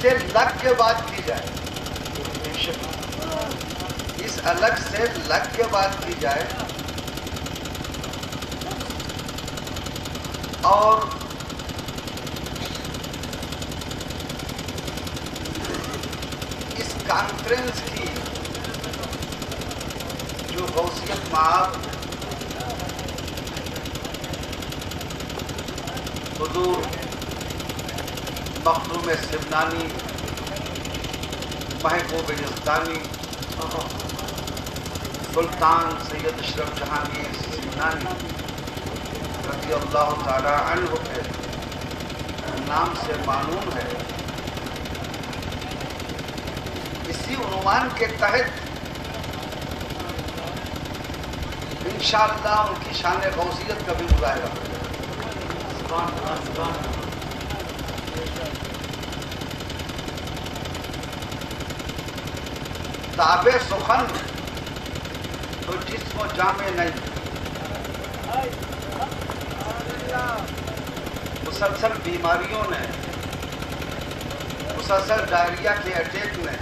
سے لگ کے بات کی جائے، اس الگ سے لگ کے بات کی جائے اور اس کانفرنس کی جو غوثیت مآب حضور مخدوم سمنانی محبوب یزدانی سلطان سید اشرف جہانگیر سمنانی رضی اللہ تعالی عنہ کے نام سے معلوم ہے، اسی عنوان کے تحت انشاءاللہ ان کی شان غوثیت کا بھی مظاہرہ ہوگا۔ تاب سخن تو جسم و جامع نہیں، مسلسل بیماریوں نے، مسلسل ڈائریا کے اٹیک نے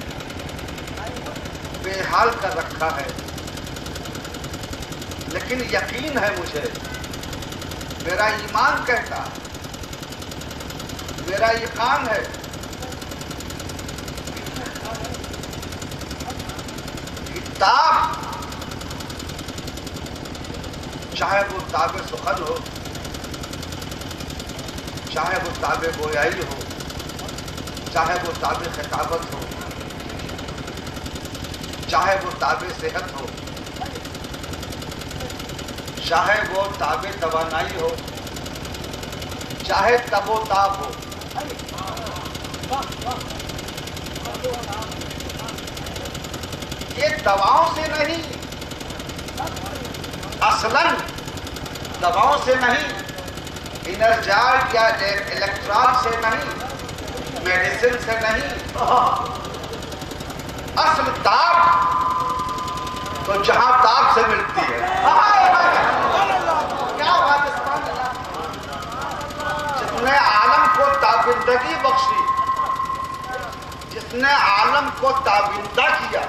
بے حال کر رکھا ہے، لیکن یقین ہے مجھے، میرا ایمان کہتا، میرا یقین ہے کتاب چاہے وہ تاب سخن ہو، چاہے وہ تاب گویائی ہو، چاہے وہ تاب خطابت ہو، چاہے وہ تاب صحت ہو، چاہے وہ تاب توانائی ہو، چاہے تب و تاب ہو، یہ دواؤں سے نہیں، اصلاً دواؤں سے نہیں، انرجائز یا الیکٹرال سے نہیں، میڈیسن سے نہیں، اصل تاب تو جہاں تاب سے ملتی ہے۔ کیا بات ہے! جس نے عالم کو تابندگی بخشی، جس نے عالم کو تابندہ کیا،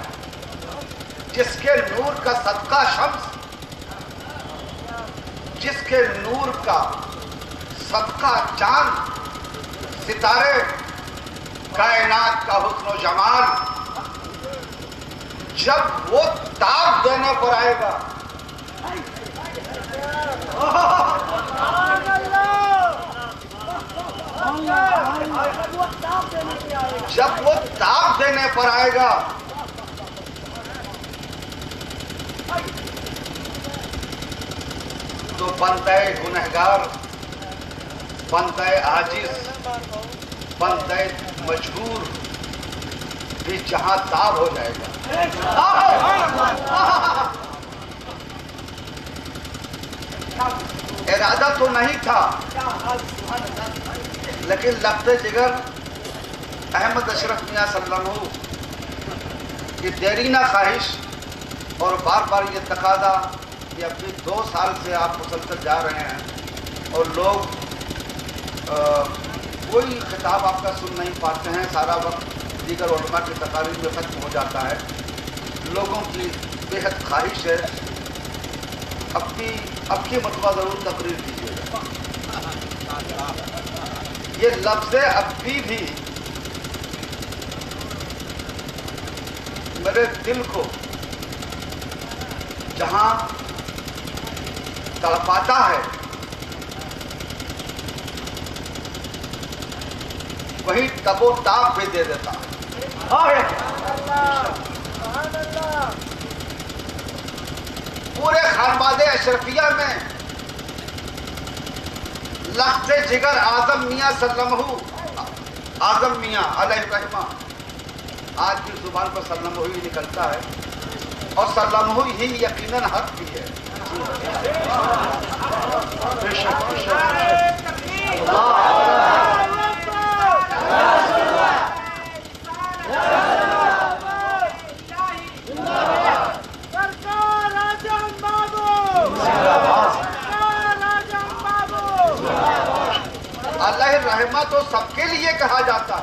جس کے نور کا صدقہ شمس، جس کے نور کا صدقہ چاند، ستارے، کائنات کا حسن و جمال، جب وہ تاب دینے پر آئے گا، جب وہ تاب دینے پر آئے گا تو بندہ گنہگار، بندہ عاجز، بندہ مجبور بھی جہاں تاب ہو جائے گا۔ ارادہ تو نہیں تھا، لیکن لفظ جگر احمد اشرف میاں صلی اللہ علیہ وسلم کی دیرینہ خواہش اور بار بار یہ تقاضا کہ ابھی 2 سال سے آپ مسلسل جا رہے ہیں اور لوگ کوئی خطاب آپ کا سن نہیں پاتے ہیں، سارا وقت دیگر علماء کی تقاریر میں ختم ہو جاتا ہے، لوگوں کی بے حد خواہش ہے، اب کی مرتبہ ضرور تقریر کیجیے گا۔ یہ لفظ ابھی بھی میرے دل کو جہاں تڑپاتا ہے وہی تب و تاب بھی دے دیتا ہے۔ پورے خانوادہ اشرفیہ میں لفظ جگر اعظم میاں صلی اللہ علیہ وسلم، اعظم میاں علیہ الرحمہ، آج کی زبان پر صلی اللہ علیہ وسلم ہی نکلتا ہے، اور صلی اللہ علیہ وسلم ہی یقیناً حق بھی ہے۔ اللہ الرحمہ تو سب کے لیے کہا جاتا ہے،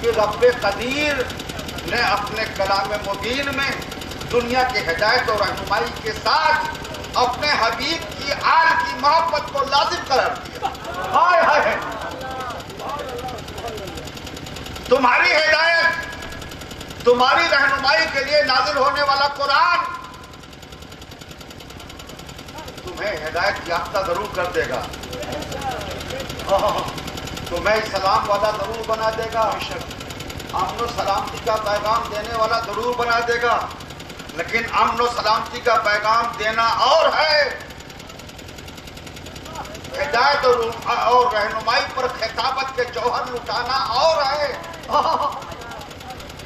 کہ رب قدیر نے اپنے کلام مبین میں دنیا کی ہدایت اور رہنمائی کے ساتھ اپنے حبیب کی آل کی محبت کو لازم قرار دیا. ہائے ہائے، تمہاری ہدایت، تمہاری رہنمائی کے لیے نازل ہونے والا قرآن تمہیں ہدایت یافتہ ضرور کر دے گا، تمہیں اسلام والا ضرور بنا دے گا، امن و سلامتی کا پیغام دینے والا ضرور بنا دے گا. لیکن امن و سلامتی کا پیغام دینا اور ہے، ہدایت اور رہنمائی پر خطابت کے جوہر لٹانا اور ہے،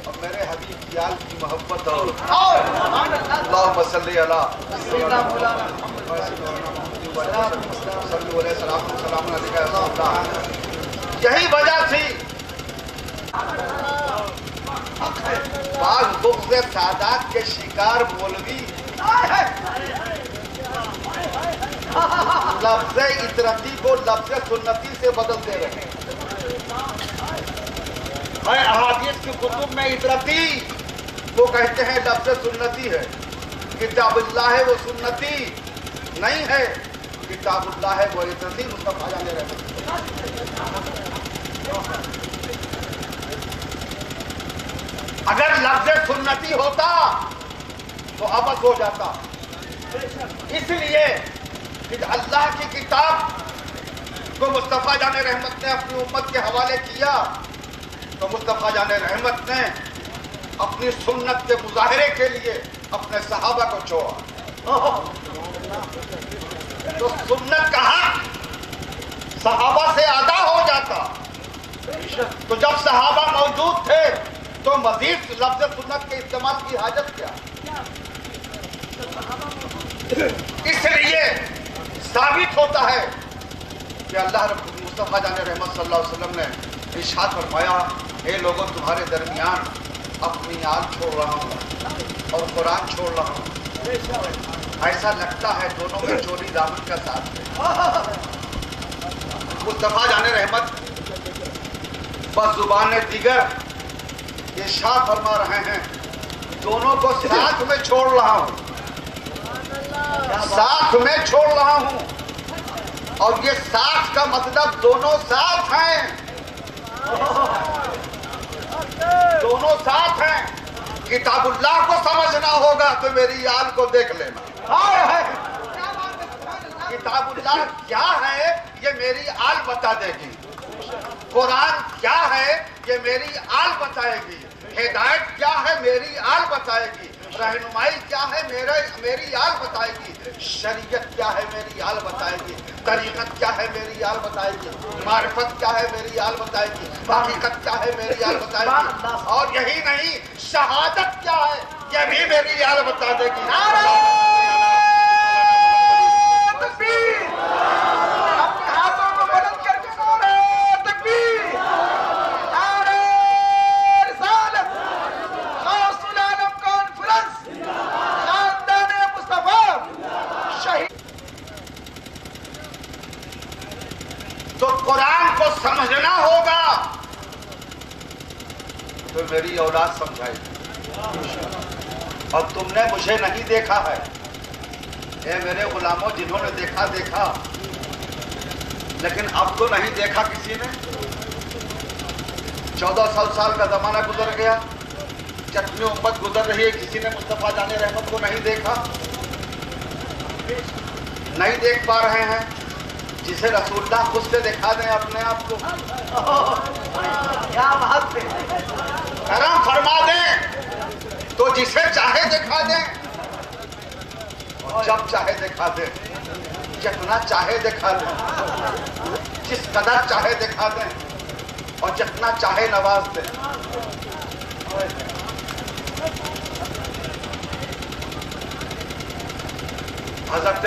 اور میرے حبیب کی آل کی محبت اور اللہم صلی علی سیدنا مولانا صلی علیہ السلام علیہ. یہی وجہ تھی بعض بغض سادات کے شکار مولوی لفظ اطرتی کو لفظ سنتی سے بدل دے رہے ہیں. احادیث کی کتب میں اطرتی وہ کہتے ہیں لفظ سنتی ہے، کتاب اللہ ہے وہ سنتی نہیں ہے، کتاب اللہ ہے وہ اطرتی. مصطفیٰ جانے رہے اگر لفظ سنتی ہوتا تو ابد ہو جاتا. اس لیے کہ اللہ کی کتاب کو مصطفیٰ جان رحمت نے اپنی امت کے حوالے کیا تو مصطفیٰ جان رحمت نے اپنی سنت کے مظاہرے کے لیے اپنے صحابہ کو چھوڑا. تو سنت کا حق صحابہ سے ادا ہو جاتا. تو جب صحابہ موجود تھے تو مزید لفظ سنت کے استعمال کی حاجت کیا؟ اس لیے ثابت ہوتا ہے کہ اللہ رب مصطفیٰ جان رحمت صلی اللہ علیہ وسلم نے ارشاد فرمایا، اے لوگوں تمہارے درمیان اپنی آل چھوڑ رہا ہوں اور قرآن چھوڑ رہا ہوں. ایسا لگتا ہے دونوں میں چولی دامن کا ساتھ ہے. مصطفیٰ جان رحمت بس زبان دیگر ارشاد فرما رہے ہیں دونوں کو ساتھ میں چھوڑ رہا ہوں، ساتھ میں چھوڑ رہا ہوں. اور یہ ساتھ کا مطلب دونوں ساتھ ہیں، دونوں ساتھ ہیں. کتاب اللہ کو سمجھنا ہوگا تو میری آل کو دیکھ لینا. کتاب اللہ کیا ہے یہ میری آل بتا دے گی، قرآن کیا ہے یہ میری آل بتائے گی، ہدایت کیا ہے میری آل بتائے گی، رہنمائی کیا ہے میری آل بتائے گی، شریعت کیا ہے میری آل بتائے گی، طریقت کیا ہے میری آل بتائے گی، معرفت کیا ہے میری آل بتائے گی، حقیقت کیا ہے میری آل بتائے گی. اور یہی نہیں، شہادت کیا ہے یہ بھی میری آل بتا دے گی. تو قرآن کو سمجھنا ہوگا تو میری اولاد سمجھائے گی. اور تم نے مجھے نہیں دیکھا ہے، اے میرے غلاموں جنہوں نے دیکھا لیکن اب تو نہیں دیکھا کسی نے. 1400 سال کا زمانہ گزر گیا، چٹنی امت گزر رہی ہے، کسی نے مصطفیٰ جان رحمت کو نہیں دیکھا، نہیں دیکھ پا رہے ہیں. جسے رسول اللہ خود سے دکھا دیں اپنے آپ کو، کیا بات ہے، کرم فرما دیں تو جسے چاہے دکھا دیں اور جب چاہے دکھا دیں، جتنا چاہے دکھا دیں، جس قدر چاہے دکھا دیں اور جتنا چاہے نواز دیں. حضرت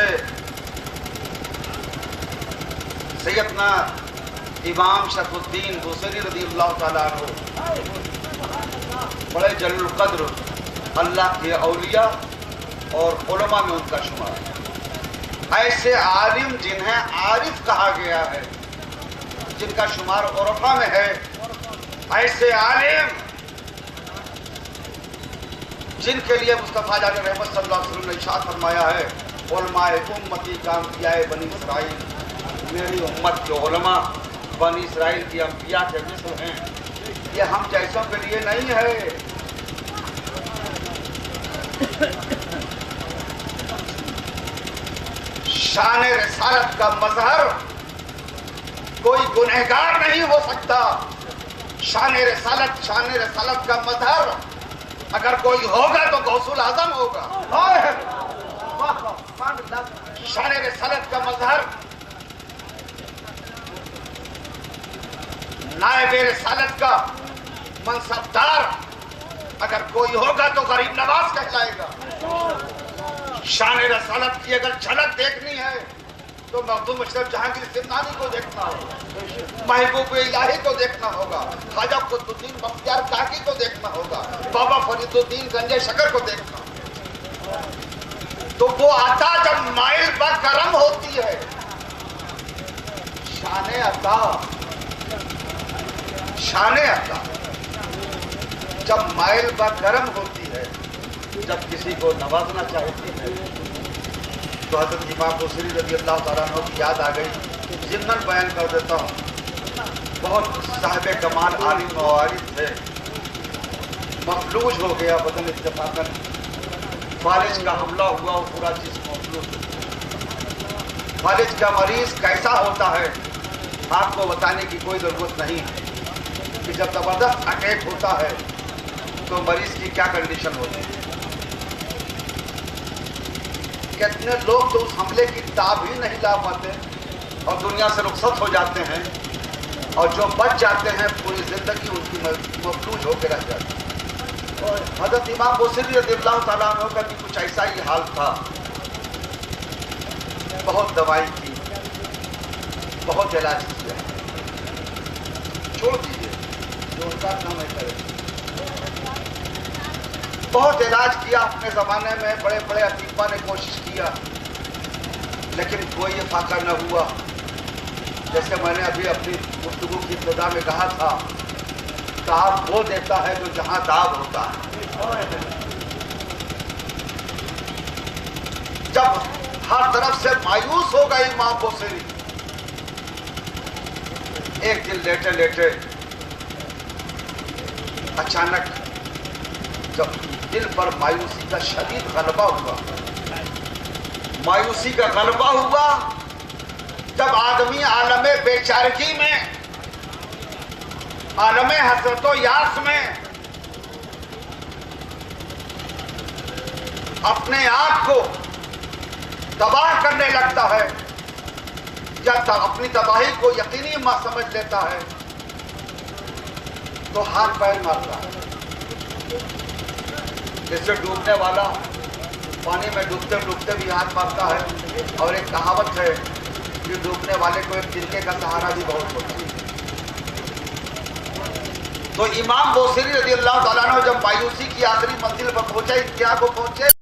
سیدنا امام شرف الدین بوصیری رضی اللہ تعالیٰ عنہ بڑے جلیل القدر اللہ کے اولیاء اور علماء میں ان کا شمار، ایسے عالم جنہیں عارف کہا گیا ہے، جن کا شمار عرفاء میں ہے. ایسے عالم جن کے لیے مصطفیٰ جان رحمت صلی اللہ علیہ وسلم نے ارشاد فرمایا ہے علماء امتی کا انبیاء بنی اسرائیل، میری امت کے علماء بنی اسرائیل کی انبیاء کے مثل ہیں، یہ ہم جیسوں کے لیے نہیں ہے۔ شان رسالت کا مظہر کوئی گنہگار نہیں ہو سکتا۔ شان رسالت کا مظہر اگر کوئی ہوگا تو غوث الاعظم ہوگا۔ شان رسالت کا مظہر نائب رسالت کا منصبدار اگر کوئی ہوگا تو غریب نواز کہلائے گا۔ شان رسالت کی اگر جھلک دیکھنی ہے تو مخدوم اشرف جہانگیر سمنانی کو دیکھنا ہوگا، محبوب الہی کو دیکھنا ہوگا، خواجہ قطب الدین بختیار کاکی کو دیکھنا ہوگا، بابا فرید الدین گنجے شکر کو دیکھنا ہوگا۔ تو وہ عطا جب مائل با کرم ہوتی ہے، شان عطا جب مائل با کرم ہوتی ہے، جب کسی کو نوازنا چاہتی ہے، تو حضرت امام بوصیری رضی اللہ تعالیٰ عنہ کی یاد آ گئی، ضمناً بیان کر دیتا ہوں۔ بہت صاحب کمال عالم موارد تھے، مفلوج ہو گیا بدن اتفاقاً، فالج کا حملہ ہوا اور پورا جسم مفلوج۔ فالج کا مریض کیسا ہوتا ہے آپ کو بتانے کی کوئی ضرورت نہیں کہ جب زبردست اٹیک ہوتا ہے تو مریض کی کیا کنڈیشن ہوتی ہے۔ کتنے لوگ تو اس حملے کی تاب ہی نہیں لا پاتے اور دنیا سے رخصت ہو جاتے ہیں، اور جو بچ جاتے ہیں پوری زندگی ان کی مفلوج ہو کے رہ جاتی ہے۔ اور حضرت امام بوصیری رضی اللہ تعالیٰ عنہ کا بھی کچھ ایسا ہی حال تھا، بہت دوائی کی، بہت علاج کیا، چھوڑ دیجیے جو ان کا کام ہے کرے۔ بہت علاج کیا اپنے زمانے میں، بڑے بڑے اطباء نے کوشش کیا، لیکن کوئی فائدہ نہ ہوا۔ جیسے میں نے ابھی اپنی گفتگو کی ابتدا میں کہا تھا، داغ وہ دیتا ہے جو جہاں داغ ہوتا ہے۔ جب ہر طرف سے مایوس ہو گئی امام بوصیری، ایک دن لیٹے لیٹے اچانک جب دل پر مایوسی کا شدید غلبہ ہوا، مایوسی کا غلبہ ہوا جب آدمی عالم بیچارگی میں، عالم حسرت و یاس میں اپنے آپ کو تباہ کرنے لگتا ہے یا اپنی تباہی کو یقینی سمجھ لیتا ہے تو ہاتھ پیر مارتا ہے۔ جیسے ڈوبنے والا پانی میں ڈوبتے ڈوبتے بھی ہاتھ مارتا ہے، اور ایک کہاوت ہے کہ ڈوبنے والے کو ایک تنکے کا سہارا بھی بہت ہوتا ہے۔ تو امام بوصیری رضی اللہ تعالیٰ عنہ جب مایوسی کی آخری منزل پر پہنچے، انتہا کو پہنچے،